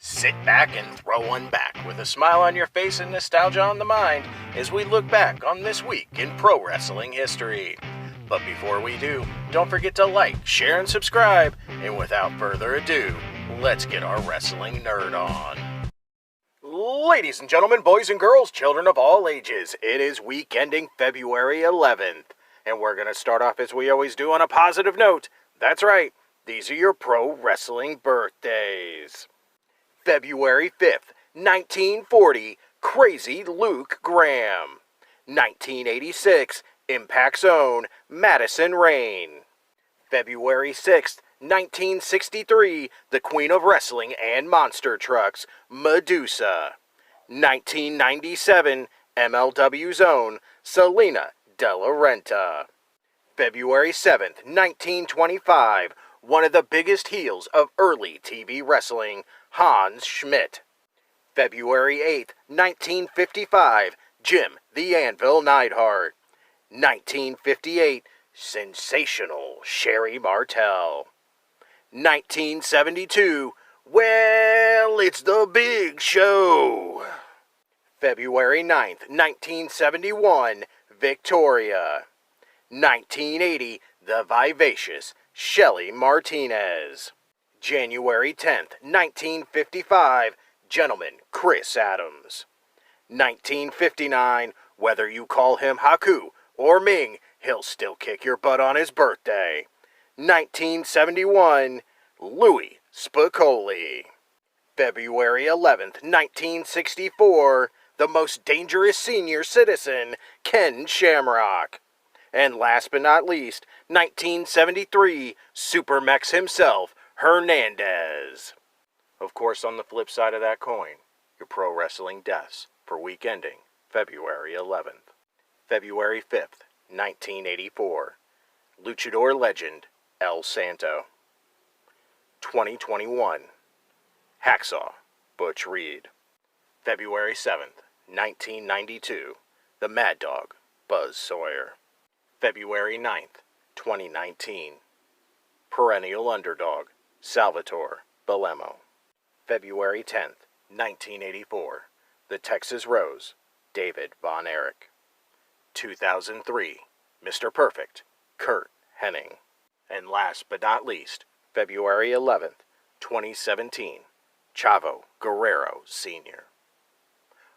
Sit back and throw one back with a smile on your face and nostalgia on the mind as we look back on this week in pro wrestling history. But before we do, don't forget to like, share, and subscribe. And without further ado, let's get our wrestling nerd on. Ladies and gentlemen, boys and girls, children of all ages, it is week ending February 11th. And we're going to start off as we always do on a positive note. That's right, these are your pro wrestling birthdays. February 5th, 1940, Crazy Luke Graham. 1986, Impact's own Madison Rayne. February 6th, 1963, the Queen of Wrestling and Monster Trucks, Medusa. 1997, MLW's own Selena De La Renta. February 7th, 1925, one of the biggest heels of early TV wrestling, Hans Schmidt. February 8th, 1955, Jim the Anvil Neidhart. 1958, sensational Sherry Martel. 1972, well, it's the big show. February 9th, 1971, Victoria. 1980, the vivacious Shelly Martinez. January 10th, 1955, Gentleman Chris Adams. 1959, whether you call him Haku or Ming, he'll still kick your butt on his birthday. 1971, Louis Spicoli. February 11th, 1964, the most dangerous senior citizen, Ken Shamrock. And last but not least, 1973, Supermex himself, Hernandez. Of course, on the flip side of that coin, your pro wrestling deaths for week ending February 11th. February 5th, 1984, Luchador legend El Santo. 2021, Hacksaw Butch Reed. February 7th, 1992, the Mad Dog Buzz Sawyer. February 9th, 2019, perennial underdog Salvatore Belemo. February 10th, 1984, the Texas Rose, David Von Erich. 2003, Mr. Perfect, Kurt Hennig. And last but not least, February 11th, 2017, Chavo Guerrero Sr.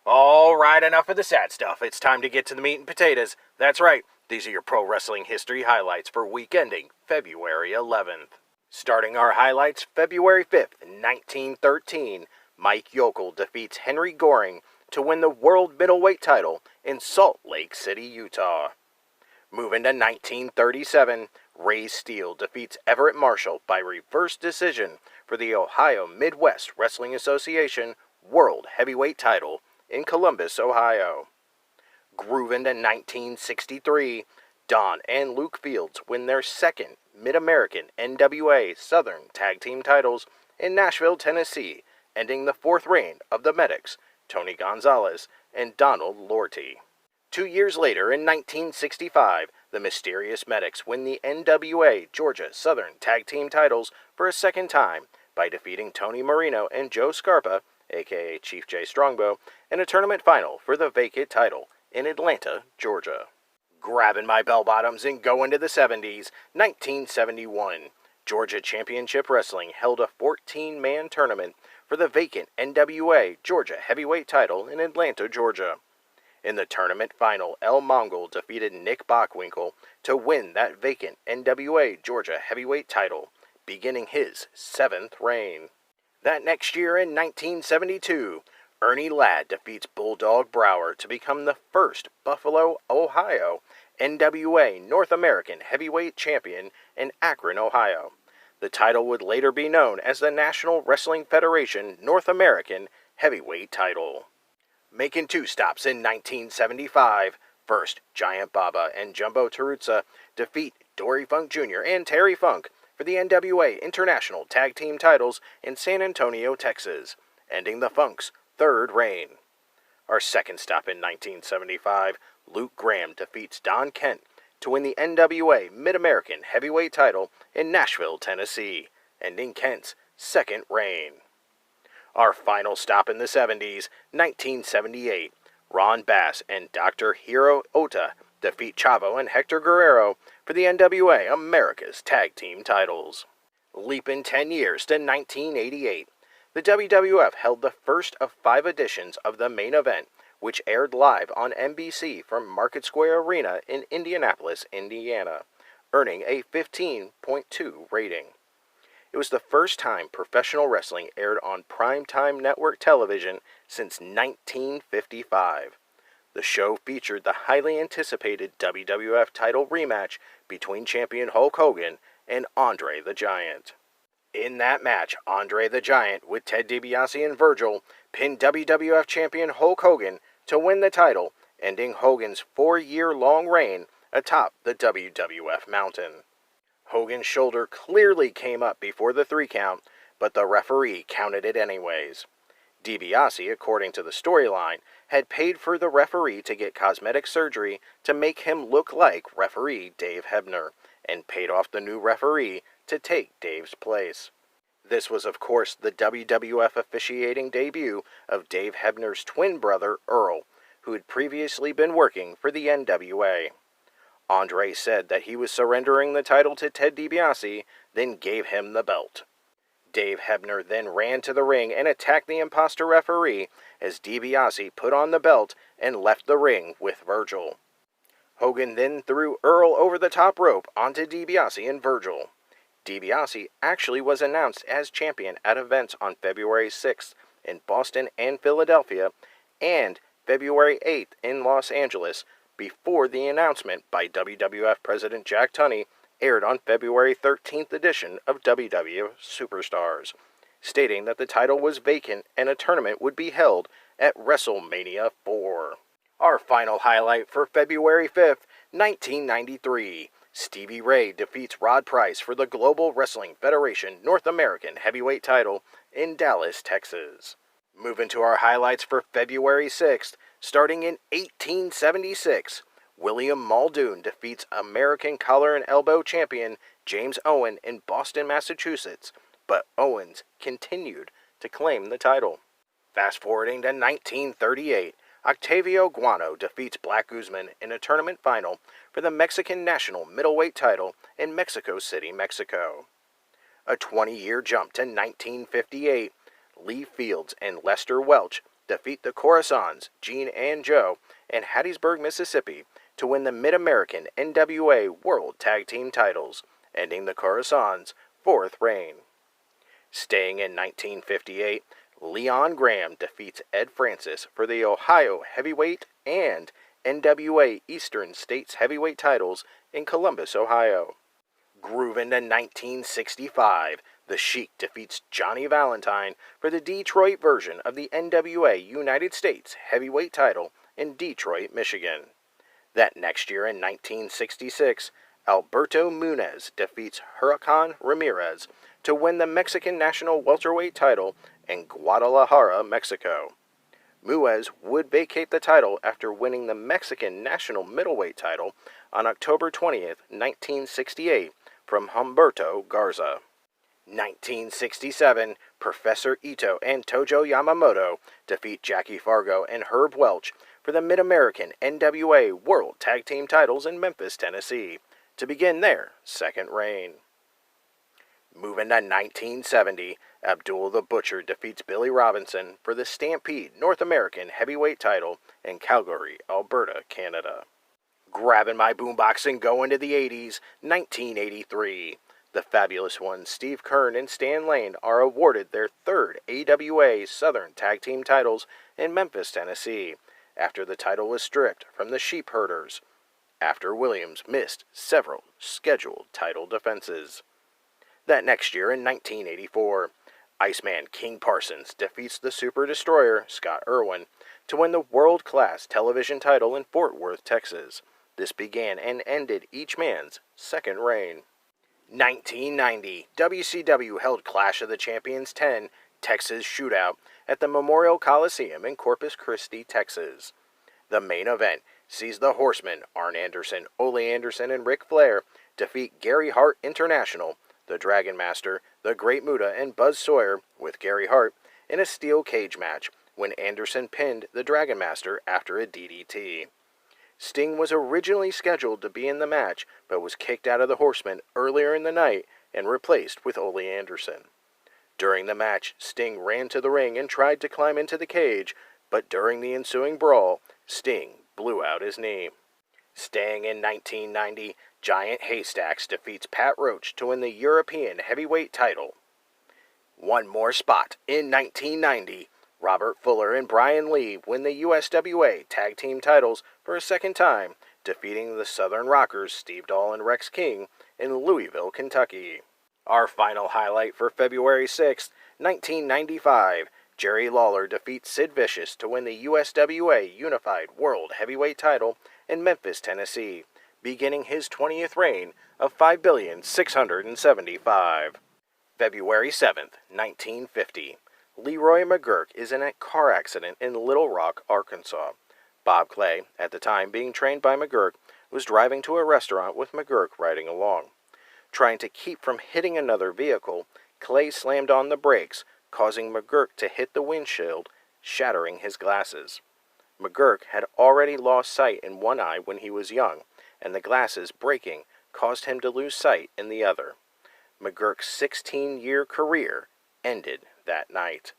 All right, enough of the sad stuff. It's time to get to the meat and potatoes. That's right, these are your pro wrestling history highlights for week ending February 11th. Starting our highlights, February 5th, 1913, Mike Yokel defeats Henry Goring to win the World Middleweight title in Salt Lake City, Utah. Moving to 1937, Ray Steele defeats Everett Marshall by reverse decision for the Ohio Midwest Wrestling Association World Heavyweight title in Columbus, Ohio. Grooving to 1963, Don and Luke Fields win their second Mid-American NWA Southern Tag Team titles in Nashville, Tennessee, ending the fourth reign of the Medics, Tony Gonzalez and Donald Lorty. 2 years later, in 1965, the Mysterious Medics win the NWA Georgia Southern Tag Team titles for a second time by defeating Tony Marino and Joe Scarpa, aka Chief J Strongbow, in a tournament final for the vacant title in Atlanta, Georgia. Grabbing my bell bottoms and going to the 70s, 1971, Georgia Championship Wrestling held a 14-man tournament for the vacant NWA Georgia Heavyweight title in Atlanta, Georgia. In the tournament final, El Mongol defeated Nick Bockwinkel to win that vacant NWA Georgia Heavyweight title, beginning his 7th reign. That next year in 1972, Ernie Ladd defeats Bulldog Brower to become the first Buffalo, Ohio NWA North American Heavyweight Champion in Akron, Ohio. The title would later be known as the National Wrestling Federation North American Heavyweight title. Making two stops in 1975, first Giant Baba and Jumbo Teruzza defeat Dory Funk Jr. and Terry Funk for the NWA International Tag Team titles in San Antonio, Texas, ending the Funk's third reign. Our second stop in 1975, Luke Graham defeats Don Kent to win the NWA Mid-American Heavyweight title in Nashville, Tennessee, ending Kent's second reign. Our final stop in the 70s, 1978. Ron Bass and Dr. Hiro Ota defeat Chavo and Hector Guerrero for the NWA America's Tag Team titles. Leaping 10 years to 1988. The WWF held the first of 5 editions of the Main Event, which aired live on NBC from Market Square Arena in Indianapolis, Indiana, earning a 15.2 rating. It was the first time professional wrestling aired on primetime network television since 1955. The show featured the highly anticipated WWF title rematch between champion Hulk Hogan and Andre the Giant. In that match, Andre the Giant, with Ted DiBiase and Virgil, pinned WWF champion Hulk Hogan to win the title, ending Hogan's 4-year-long reign atop the WWF mountain. Hogan's shoulder clearly came up before the 3 count, but the referee counted it anyways. DiBiase, according to the storyline, had paid for the referee to get cosmetic surgery to make him look like referee Dave Hebner, and paid off the new referee to take Dave's place. This was, of course, the WWF officiating debut of Dave Hebner's twin brother, Earl, who had previously been working for the NWA. Andre said that he was surrendering the title to Ted DiBiase, then gave him the belt. Dave Hebner then ran to the ring and attacked the imposter referee as DiBiase put on the belt and left the ring with Virgil. Hogan then threw Earl over the top rope onto DiBiase and Virgil. DiBiase actually was announced as champion at events on February 6th in Boston and Philadelphia, and February 8th in Los Angeles, before the announcement by WWF President Jack Tunney aired on February 13th edition of WWF Superstars, stating that the title was vacant and a tournament would be held at WrestleMania 4. Our final highlight for February 5th, 1993. Stevie Ray defeats Rod Price for the Global Wrestling Federation North American Heavyweight title in Dallas, Texas. Moving to our highlights for February 6th, starting in 1876, William Muldoon defeats American Collar and Elbow champion James Owen in Boston, Massachusetts, but Owens continued to claim the title. Fast forwarding to 1938, Octavio Guano defeats Black Guzman in a tournament final for the Mexican National Middleweight title in Mexico City, Mexico. A 20-year jump to 1958, Lee Fields and Lester Welch defeat the Corazons, Gene and Joe, in Hattiesburg, Mississippi, to win the Mid-American NWA World Tag Team titles, ending the Corazons' 4th reign. Staying in 1958, Leon Graham defeats Ed Francis for the Ohio Heavyweight and NWA Eastern States Heavyweight titles in Columbus, Ohio. Grooving to 1965, The Sheik defeats Johnny Valentine for the Detroit version of the NWA United States Heavyweight title in Detroit, Michigan. That next year in 1966, Alberto Munez defeats Huracan Ramirez to win the Mexican National Welterweight title in Guadalajara, Mexico. Munez would vacate the title after winning the Mexican National Middleweight title on October 20th, 1968, from Humberto Garza. 1967, Professor Ito and Tojo Yamamoto defeat Jackie Fargo and Herb Welch for the Mid-American NWA World Tag Team titles in Memphis, Tennessee, to begin their 2nd reign. Moving to 1970, Abdul the Butcher defeats Billy Robinson for the Stampede North American Heavyweight title in Calgary, Alberta, Canada. Grabbing my boombox and going to the 80s, 1983. The Fabulous Ones, Steve Keirn and Stan Lane, are awarded their 3rd AWA Southern Tag Team titles in Memphis, Tennessee, after the title was stripped from the Sheep Herders, after Williams missed several scheduled title defenses. That next year in 1984, Iceman King Parsons defeats the Super Destroyer, Scott Irwin, to win the world-class television title in Fort Worth, Texas. This began and ended each man's 2nd reign. 1990, WCW held Clash of the Champions 10 Texas Shootout at the Memorial Coliseum in Corpus Christi, Texas. The main event sees the Horsemen, Arn Anderson, Ole Anderson, and Ric Flair defeat Gary Hart International, the Dragon Master, the Great Muta, and Buzz Sawyer, with Gary Hart, in a steel cage match when Anderson pinned the Dragon Master after a DDT. Sting was originally scheduled to be in the match, but was kicked out of the Horsemen earlier in the night and replaced with Ole Anderson. During the match, Sting ran to the ring and tried to climb into the cage, but during the ensuing brawl, Sting blew out his knee. Staying in 1990, Giant Haystacks defeats Pat Roach to win the European Heavyweight title. One more spot in 1990. Robert Fuller and Brian Lee win the USWA Tag Team titles for a second time, defeating the Southern Rockers Steve Dahl and Rex King in Louisville, Kentucky. Our final highlight for February 6, 1995, Jerry Lawler defeats Sid Vicious to win the USWA Unified World Heavyweight title in Memphis, Tennessee, beginning his 20th reign of 5,675. February 7, 1950, Leroy McGuirk is in a car accident in Little Rock, Arkansas. Bob Clay, at the time being trained by McGuirk, was driving to a restaurant with McGuirk riding along. Trying to keep from hitting another vehicle, Clay slammed on the brakes, causing McGuirk to hit the windshield, shattering his glasses. McGuirk had already lost sight in one eye when he was young, and the glasses breaking caused him to lose sight in the other. McGuirk's 16-year career ended that night.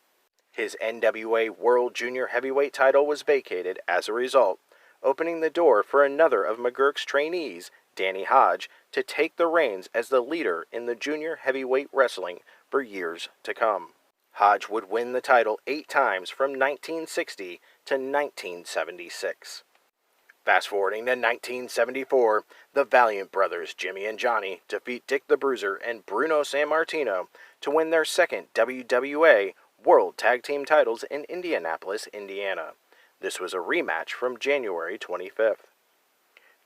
His NWA World Junior Heavyweight title was vacated as a result, opening the door for another of McGuirk's trainees, Danny Hodge, to take the reins as the leader in the junior heavyweight wrestling for years to come. Hodge would win the title 8 times from 1960 to 1976. Fast forwarding to 1974, the Valiant brothers Jimmy and Johnny defeat Dick the Bruiser and Bruno Sammartino to win their second WWA World Tag Team titles in Indianapolis, Indiana. This was a rematch from January 25th.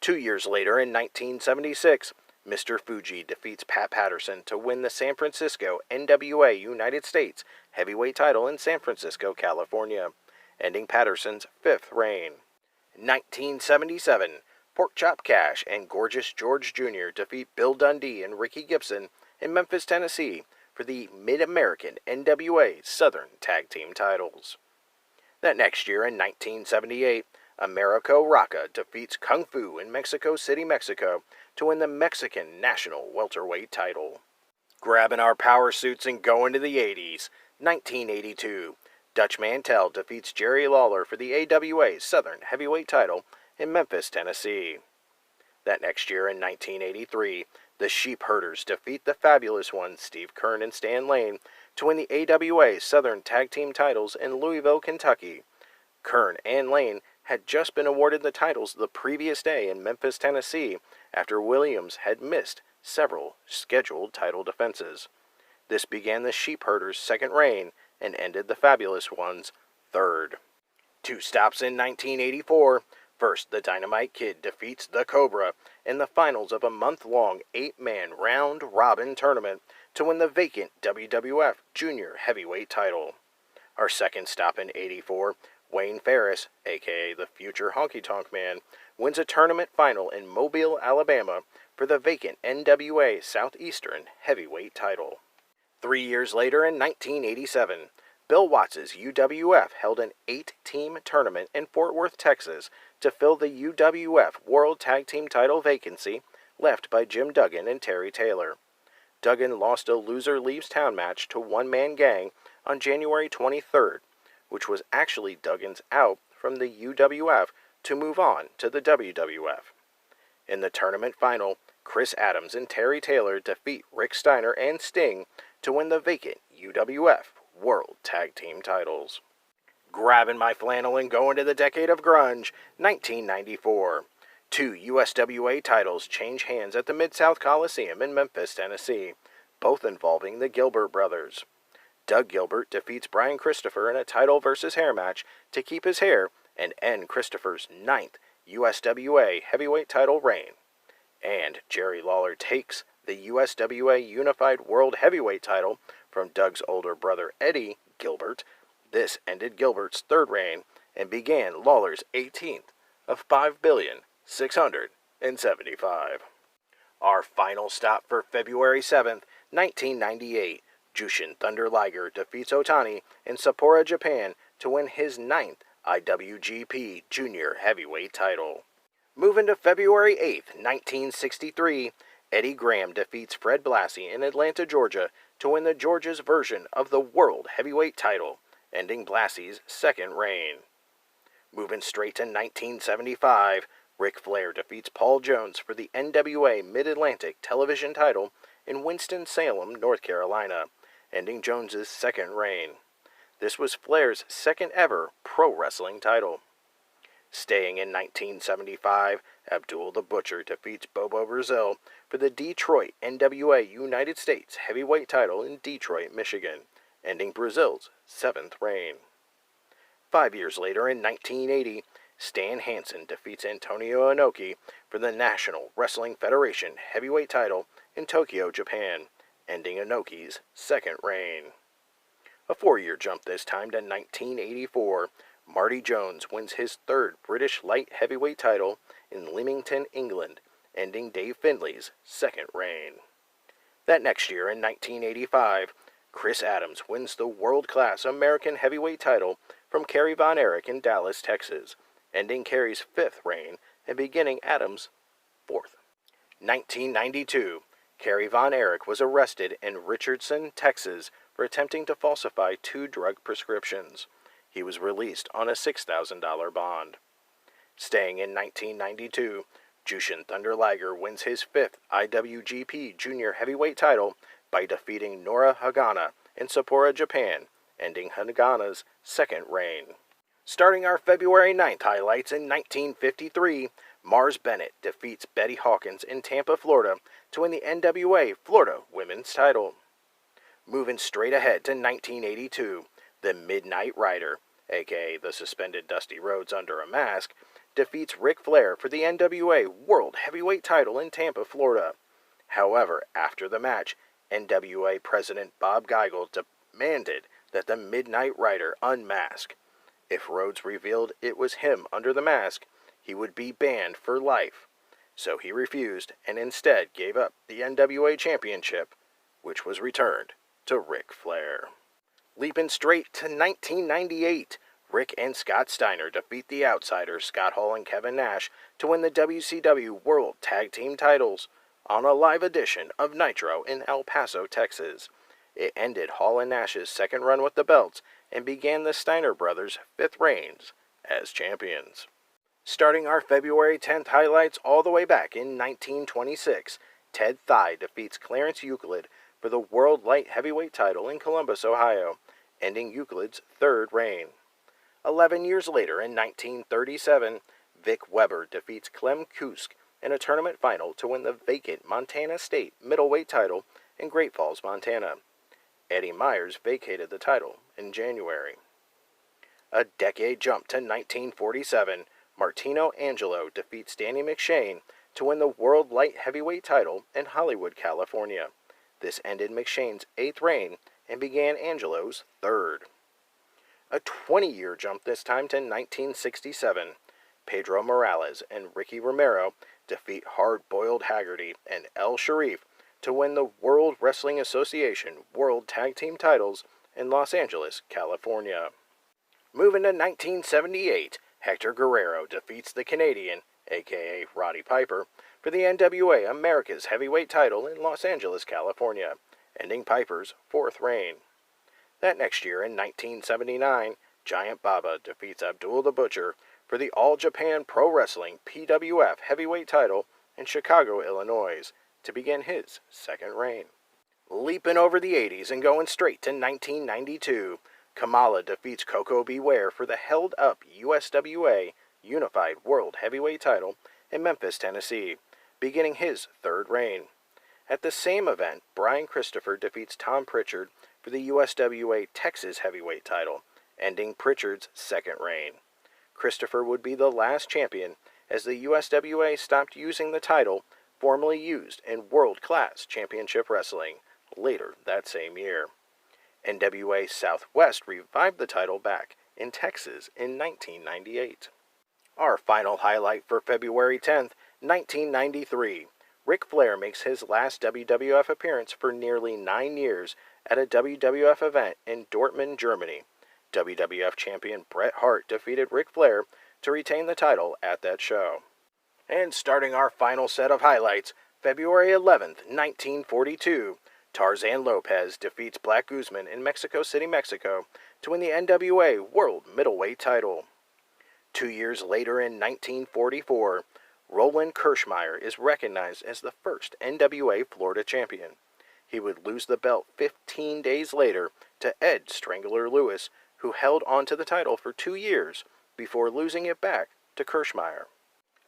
2 years later, in 1976, Mr. Fuji defeats Pat Patterson to win the San Francisco NWA United States Heavyweight title in San Francisco, California, ending Patterson's 5th reign. 1977, Porkchop Cash and Gorgeous George Jr. defeat Bill Dundee and Ricky Gibson in Memphis, Tennessee for the Mid-American NWA Southern Tag Team titles. That next year, in 1978, Americo Rocca defeats Kung Fu in Mexico City, Mexico to win the Mexican National Welterweight title. Grabbing our power suits and going to the 80s, 1982, Dutch Mantel defeats Jerry Lawler for the AWA Southern Heavyweight title in Memphis, Tennessee. That next year, in 1983, the Sheep Herders defeat the Fabulous Ones Steve Kern and Stan Lane to win the AWA Southern Tag Team titles in Louisville, Kentucky. Kern and Lane had just been awarded the titles the previous day in Memphis, Tennessee, after Williams had missed several scheduled title defenses. This began the Sheep Herders' second reign and ended the Fabulous Ones' third. 2 stops in 1984. First, the Dynamite Kid defeats the Cobra in the finals of a month-long 8-man round-robin tournament to win the vacant WWF Junior Heavyweight title. Our second stop in 84, Wayne Ferris, aka the future Honky Tonk Man, wins a tournament final in Mobile, Alabama for the vacant NWA Southeastern Heavyweight title. 3 years later, in 1987, Bill Watts' UWF held an 8-team tournament in Fort Worth, Texas to fill the UWF World Tag Team title vacancy left by Jim Duggan and Terry Taylor. Duggan lost a loser leaves town match to One Man Gang on January 23rd, which was actually Duggan's out from the UWF to move on to the WWF. In the tournament final, Chris Adams and Terry Taylor defeat Rick Steiner and Sting to win the vacant UWF World Tag Team titles. Grabbing my flannel and going to the decade of grunge, 1994. 2 USWA titles change hands at the Mid-South Coliseum in Memphis, Tennessee, both involving the Gilbert brothers. Doug Gilbert defeats Brian Christopher in a title versus hair match to keep his hair and end Christopher's 9th USWA heavyweight title reign. And Jerry Lawler takes the USWA Unified World Heavyweight title from Doug's older brother Eddie Gilbert. This ended Gilbert's 3rd reign and began Lawler's 18th of 5,675. Our final stop for February 7th, 1998, Jushin Thunder Liger defeats Otani in Sapporo, Japan to win his 9th IWGP Junior Heavyweight title. Moving to February 8th, 1963, Eddie Graham defeats Fred Blassie in Atlanta, Georgia to win the Georgia's version of the World Heavyweight title, ending Blassie's second reign. Moving straight to 1975, Ric Flair defeats Paul Jones for the NWA Mid-Atlantic television title in Winston-Salem, North Carolina, ending Jones's second reign. This was Flair's second ever pro wrestling title. Staying in 1975, Abdul the Butcher defeats Bobo Brazil for the Detroit NWA United States heavyweight title in Detroit, Michigan, ending Brazil's 7th reign. 5 years later, in 1980, Stan Hansen defeats Antonio Inoki for the National Wrestling Federation heavyweight title in Tokyo, Japan, ending Inoki's second reign. A 4-year jump this time to 1984, Marty Jones wins his third British light heavyweight title in Leamington, England, ending Dave Finlay's second reign. That next year, in 1985, Chris Adams wins the world-class American heavyweight title from Kerry Von Erich in Dallas, Texas, ending Kerry's 5th reign and beginning Adams' 4th. 1992, Kerry Von Erich was arrested in Richardson, Texas, for attempting to falsify 2 drug prescriptions. He was released on a $6,000 bond. Staying in 1992, Jushin Thunder Liger wins his 5th IWGP Junior Heavyweight title by defeating Nora Hagana in Sapporo, Japan, ending Hagana's second reign. Starting our February 9th highlights in 1953, Mars Bennett defeats Betty Hawkins in Tampa, Florida to win the NWA Florida Women's title. Moving straight ahead to 1982, the Midnight Rider, aka the suspended Dusty Rhodes under a mask, defeats Ric Flair for the NWA World Heavyweight title in Tampa, Florida. However, after the match, NWA President Bob Geigel demanded that the Midnight Rider unmask. If Rhodes revealed it was him under the mask, he would be banned for life. So he refused and instead gave up the NWA Championship, which was returned to Ric Flair. Leaping straight to 1998, Rick and Scott Steiner defeat the Outsiders Scott Hall and Kevin Nash to win the WCW World Tag Team titles on a live edition of Nitro in El Paso, Texas. It ended Hall and Nash's second run with the belts and began the Steiner brothers' 5th reigns as champions. Starting our February 10th highlights all the way back in 1926, Ted Thigh defeats Clarence Euclid for the World Light Heavyweight title in Columbus, Ohio, ending Euclid's 3rd reign. 11 years later, in 1937, Vic Weber defeats Clem Kusk in a tournament final to win the vacant Montana State middleweight title in Great Falls, Montana. Eddie Myers vacated the title in January. A decade jump to 1947, Martino Angelo defeats Danny McShane to win the World Light Heavyweight title in Hollywood, California. This ended McShane's 8th reign and began Angelo's 3rd. A 20-year jump this time to 1967. Pedro Morales and Ricky Romero defeat Hard-Boiled Haggerty and El Sharif to win the World Wrestling Association World Tag Team titles in Los Angeles, California. Moving to 1978, Hector Guerrero defeats the Canadian, aka Roddy Piper, for the NWA America's Heavyweight title in Los Angeles, California, ending Piper's 4th reign. That next year, in 1979, Giant Baba defeats Abdul the Butcher for the All Japan Pro Wrestling PWF Heavyweight title in Chicago, Illinois, to begin his 2nd reign. Leaping over the 80s and going straight to 1992, Kamala defeats Koko Beware for the held-up USWA Unified World Heavyweight title in Memphis, Tennessee, beginning his 3rd reign. At the same event, Brian Christopher defeats Tom Pritchard for the USWA Texas Heavyweight title, ending Pritchard's 2nd reign. Christopher would be the last champion as the USWA stopped using the title formerly used in World-Class Championship Wrestling later that same year. NWA Southwest revived the title back in Texas in 1998. Our final highlight for February 10th, 1993. Ric Flair makes his last WWF appearance for nearly 9 years at a WWF event in Dortmund, Germany. WWF champion Bret Hart defeated Ric Flair to retain the title at that show. And starting our final set of highlights, February 11th, 1942, Tarzan Lopez defeats Black Guzman in Mexico City, Mexico, to win the NWA World Middleweight title. 2 years later in 1944, Roland Kirschmeyer is recognized as the first NWA Florida champion. He would lose the belt 15 days later to Ed Strangler Lewis, who held onto the title for 2 years before losing it back to Kirschmeyer.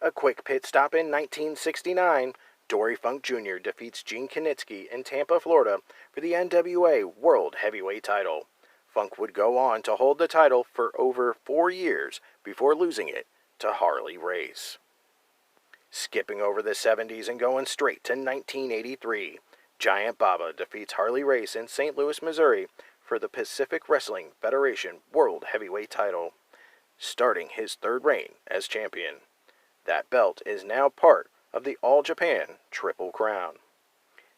A quick pit stop in 1969, Dory Funk Jr. defeats Gene Knitsky in Tampa, Florida for the NWA World Heavyweight title. Funk would go on to hold the title for over 4 years before losing it to Harley Race. Skipping over the 70s and going straight to 1983, Giant Baba defeats Harley Race in St. Louis, Missouri for the Pacific Wrestling Federation World Heavyweight title, starting his third reign as champion. That belt is now part of the All Japan Triple Crown.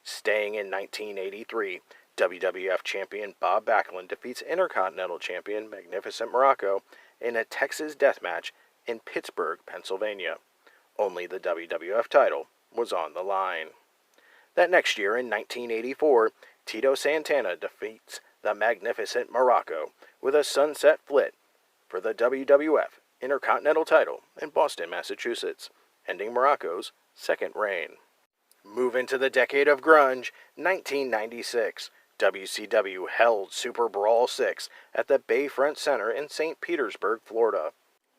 Staying in 1983, WWF champion Bob Backlund defeats Intercontinental champion Magnificent Muraco in a Texas death match in Pittsburgh, Pennsylvania. Only the WWF title was on the line. That next year, in 1984, Tito Santana defeats the Magnificent Muraco with a sunset flip for the WWF Intercontinental title in Boston, Massachusetts, ending Muraco's second reign. Move into the decade of grunge, 1996. WCW held Super Brawl 6 at the Bayfront Center in St. Petersburg, Florida.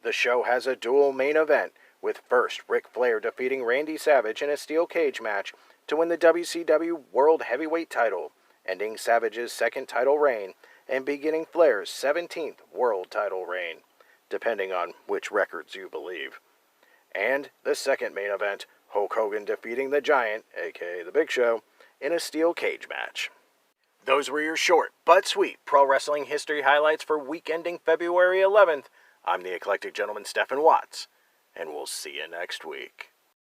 The show has a dual main event, with first Ric Flair defeating Randy Savage in a steel cage match to win the WCW World Heavyweight title, ending Savage's second title reign and beginning Flair's 17th world title reign, depending on which records you believe. And the second main event, Hulk Hogan defeating the Giant, aka The Big Show, in a steel cage match. Those were your short but sweet pro wrestling history highlights for week ending February 11th. I'm the eclectic gentleman Stephen Watts, and we'll see you next week.